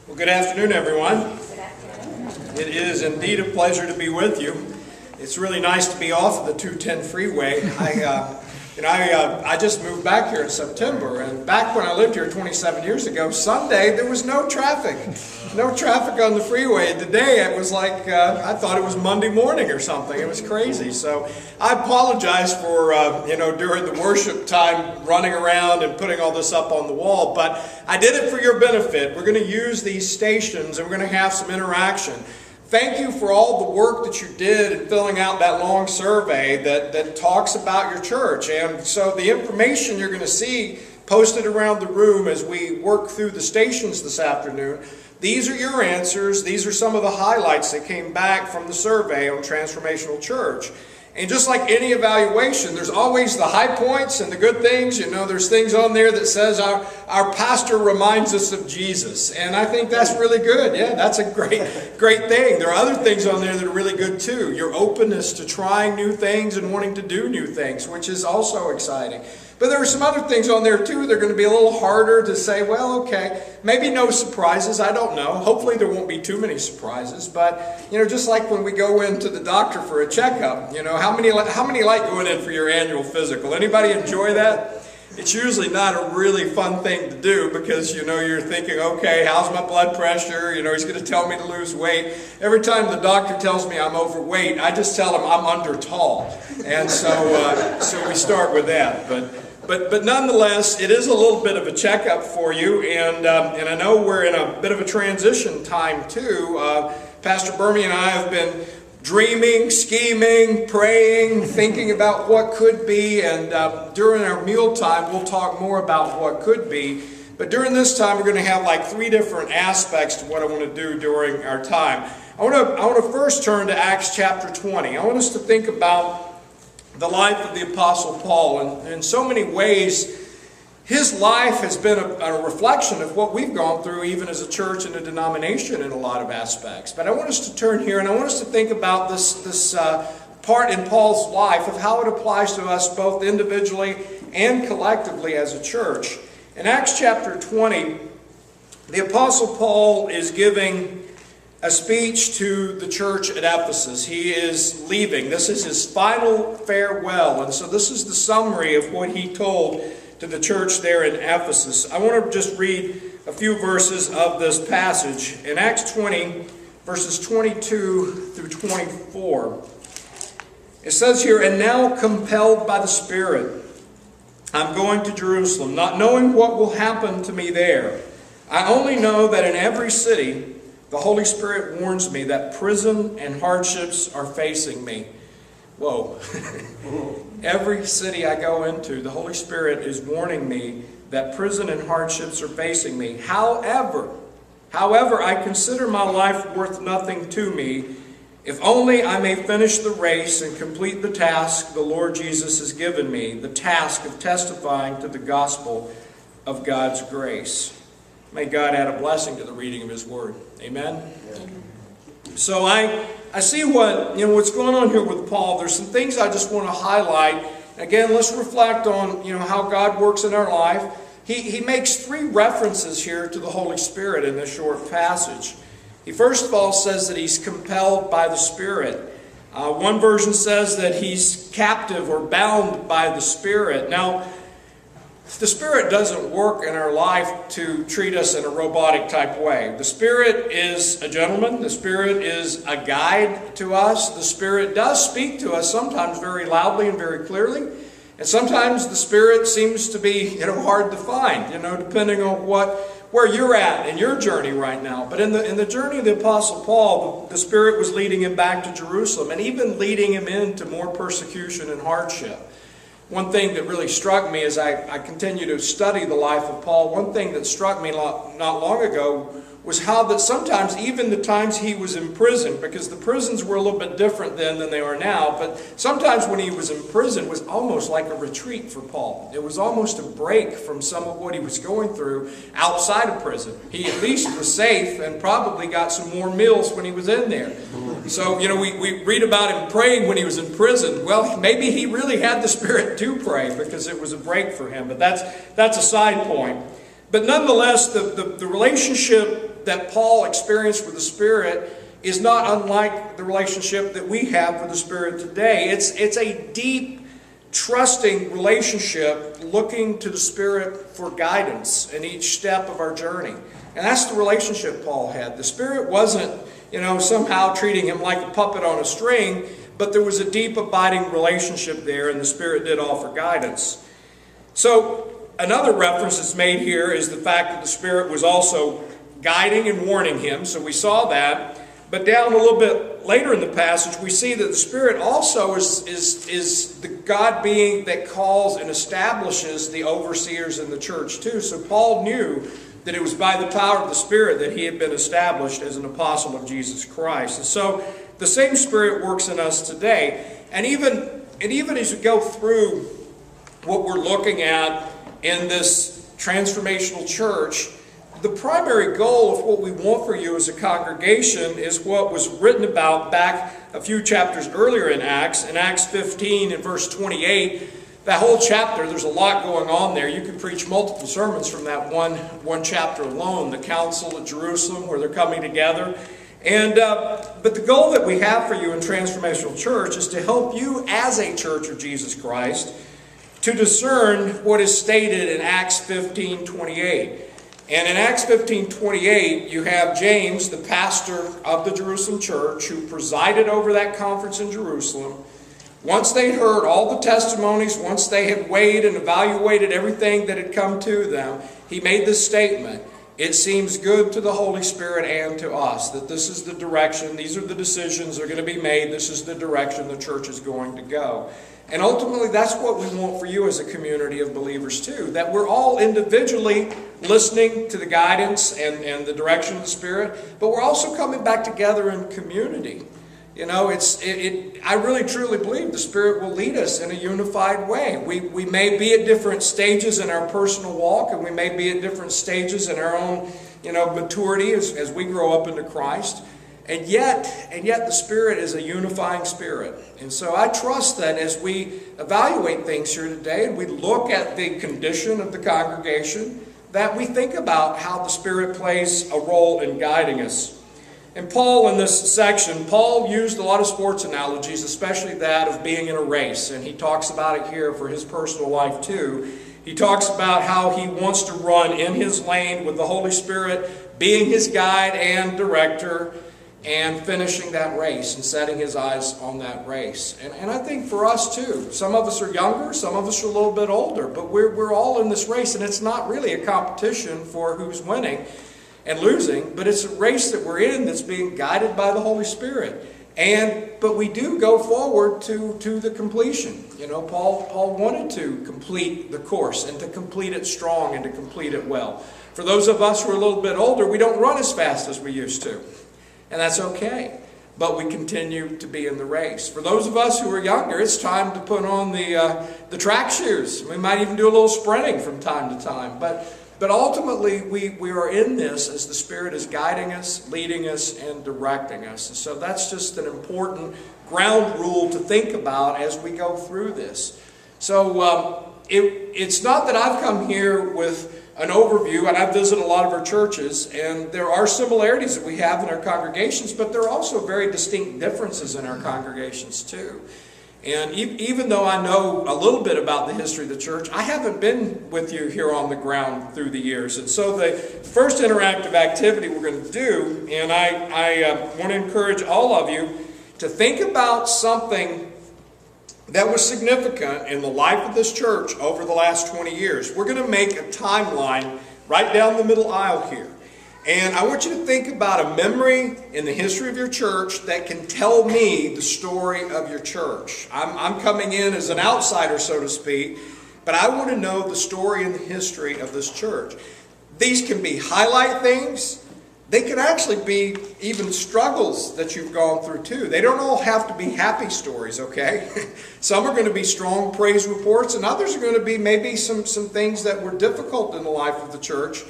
Well, good afternoon, everyone. Good afternoon. It is indeed a pleasure to be with you. It's really nice to be off of the 210 freeway. I just moved back here in September, and back when I lived here 27 years ago, Sunday there was no traffic. No traffic on the freeway. Today it was like, I thought it was Monday morning or something. It was crazy. So I apologize for, during the worship time running around and putting all this up on the wall, but I did it for your benefit. We're going to use these stations and we're going to have some interaction. Thank you for all the work that you did in filling out that long survey that talks about your church. And so the information you're going to see posted around the room as we work through the stations this afternoon, these are your answers. These are some of the highlights that came back from the survey on Transformational Church. And just like any evaluation, there's always the high points and the good things. You know, there's things on there that says our pastor reminds us of Jesus. And I think that's really good. Yeah, that's a great thing. There are other things on there that are really good too. Your openness to trying new things and wanting to do new things, which is also exciting. But there are some other things on there too that are going to be a little harder to say, well, okay, maybe no surprises, I don't know. Hopefully there won't be too many surprises. But, just like when we go into the doctor for a checkup, how many like going in for your annual physical? Anybody enjoy that? It's usually not a really fun thing to do because, you're thinking, okay, how's my blood pressure? He's going to tell me to lose weight. Every time the doctor tells me I'm overweight, I just tell him I'm under tall. And so we start with that. But nonetheless, it is a little bit of a checkup for you, and I know we're in a bit of a transition time too. Pastor Burmy and I have been dreaming, scheming, praying, thinking about what could be, and during our mealtime we'll talk more about what could be. But during this time we're going to have like 3 different aspects to what I want to do during our time. I want to first turn to Acts chapter 20. I want us to think about the life of the Apostle Paul, and in so many ways his life has been a reflection of what we've gone through even as a church and a denomination in a lot of aspects. But I want us to turn here and I want us to think about this part in Paul's life of how it applies to us both individually and collectively as a church. In Acts chapter 20, the Apostle Paul is giving a speech to the church at Ephesus. He is leaving. This is his final farewell. And so this is the summary of what he told to the church there in Ephesus. I want to just read a few verses of this passage. In Acts 20, verses 22 through 24. It says here, "And now compelled by the Spirit, I'm going to Jerusalem, not knowing what will happen to me there. I only know that in every city the Holy Spirit warns me that prison and hardships are facing me." Whoa. Every city I go into, the Holy Spirit is warning me that prison and hardships are facing me. However, I consider my life worth nothing to me, if only I may finish the race and complete the task the Lord Jesus has given me, the task of testifying to the gospel of God's grace. May God add a blessing to the reading of His Word. Amen? So I see what's going on here with Paul. There's some things I just want to highlight. Again, let's reflect on how God works in our life. He makes 3 references here to the Holy Spirit in this short passage. He first of all says that he's compelled by the Spirit. One version says that he's captive or bound by the Spirit. Now, the Spirit doesn't work in our life to treat us in a robotic type way. The Spirit is a gentleman. The Spirit is a guide to us. The Spirit does speak to us sometimes very loudly and very clearly. And sometimes the Spirit seems to be hard to find, depending on where you're at in your journey right now. But in the journey of the Apostle Paul, the Spirit was leading him back to Jerusalem and even leading him into more persecution and hardship. One thing that really struck me as I continue to study the life of Paul, one thing that struck me not long ago was how that sometimes even the times he was in prison, because the prisons were a little bit different then than they are now, but sometimes when he was in prison was almost like a retreat for Paul. It was almost a break from some of what he was going through outside of prison. He at least was safe and probably got some more meals when he was in there. So, we read about him praying when he was in prison. Well, maybe he really had the Spirit to pray because it was a break for him, but that's a side point. But nonetheless, the relationship that Paul experienced with the Spirit is not unlike the relationship that we have with the Spirit today. It's a deep, trusting relationship looking to the Spirit for guidance in each step of our journey. And that's the relationship Paul had. The Spirit wasn't, somehow treating him like a puppet on a string, but there was a deep, abiding relationship there, and the Spirit did offer guidance. So, another reference that's made here is the fact that the Spirit was also guiding and warning him, so we saw that. But down a little bit later in the passage, we see that the Spirit also is the God being that calls and establishes the overseers in the church too. So Paul knew that it was by the power of the Spirit that he had been established as an apostle of Jesus Christ. And so the same Spirit works in us today. And even as we go through what we're looking at in this transformational church, the primary goal of what we want for you as a congregation is what was written about back a few chapters earlier in Acts 15 and verse 28. That whole chapter, there's a lot going on there. You could preach multiple sermons from that one chapter alone. The council at Jerusalem, where they're coming together. But the goal that we have for you in Transformational Church is to help you as a church of Jesus Christ to discern what is stated in Acts 15:28. And in Acts 15:28, you have James, the pastor of the Jerusalem church, who presided over that conference in Jerusalem. Once they'd heard all the testimonies, once they had weighed and evaluated everything that had come to them, he made this statement: "It seems good to the Holy Spirit and to us that this is the direction, these are the decisions that are going to be made, this is the direction the church is going to go." And ultimately, that's what we want for you as a community of believers too, that we're all individually listening to the guidance and the direction of the Spirit, but we're also coming back together in community. I really truly believe the Spirit will lead us in a unified way. We may be at different stages in our personal walk, and we may be at different stages in our own maturity as we grow up into Christ. And yet the Spirit is a unifying Spirit. And so I trust that as we evaluate things here today and we look at the condition of the congregation, that we think about how the Spirit plays a role in guiding us. And Paul, in this section, Paul used a lot of sports analogies, especially that of being in a race. And he talks about it here for his personal life too. He talks about how he wants to run in his lane with the Holy Spirit being his guide and director, and finishing that race and setting his eyes on that race. And I think for us too, some of us are younger, some of us are a little bit older, but we're all in this race, and it's not really a competition for who's winning and losing, but it's a race that we're in that's being guided by the Holy Spirit. But we do go forward to the completion. Paul wanted to complete the course and to complete it strong and to complete it well. For those of us who are a little bit older, we don't run as fast as we used to. And that's okay. But we continue to be in the race. For those of us who are younger, it's time to put on the track shoes. We might even do a little sprinting from time to time. But ultimately, we are in this as the Spirit is guiding us, leading us, and directing us. And so that's just an important ground rule to think about as we go through this. So it's not that I've come here with an overview, and I visit a lot of our churches, and there are similarities that we have in our congregations, but there are also very distinct differences in our congregations too. And even though I know a little bit about the history of the church, I haven't been with you here on the ground through the years. And so the first interactive activity we're going to do, and I want to encourage all of you to think about something that was significant in the life of this church over the last 20 years. We're going to make a timeline right down the middle aisle here. And I want you to think about a memory in the history of your church that can tell me the story of your church. I'm coming in as an outsider, so to speak, but I want to know the story and the history of this church. These can be highlight things. They can actually be even struggles that you've gone through too. They don't all have to be happy stories, okay? Some are going to be strong praise reports, and others are going to be maybe some things that were difficult in the life of the church,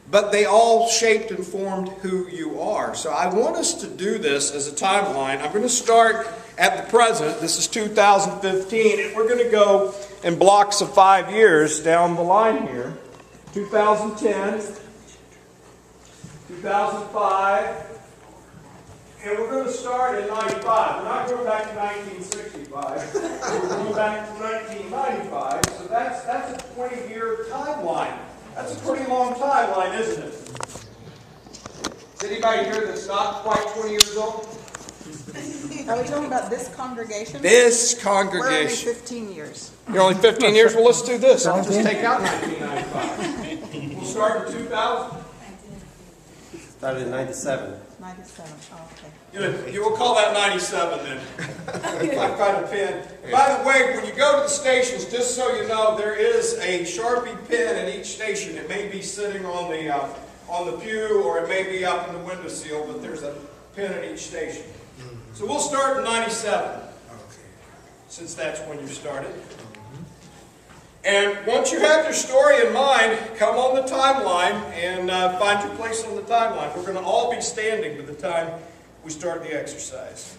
but they all shaped and formed who you are. So I want us to do this as a timeline. I'm going to start at the present. This is 2015, and we're going to go in blocks of 5 years down the line here. 2010, 2005, and we're going to start in 95. We're not going back to 1965. We're going back to 1995, so that's a 20-year timeline. That's a pretty long timeline, isn't it? Is anybody here that's not quite 20 years old? Are we talking about this congregation? This We're only congregation. 15 years. You're only 15 years? Well, let's do this. I'll just take out 1995. We'll start in 2000. Started in 97. 97, oh, okay. You will call that 97 then. If I find a pen. By the way, when you go to the stations, just so you know, there is a Sharpie pen at each station. It may be sitting on the pew, or it may be up in the windowsill, but there's a pen at each station. So we'll start in 97, since that's when you started. And once you have your story in mind, come on the timeline and find your place on the timeline. We're going to all be standing by the time we start the exercise.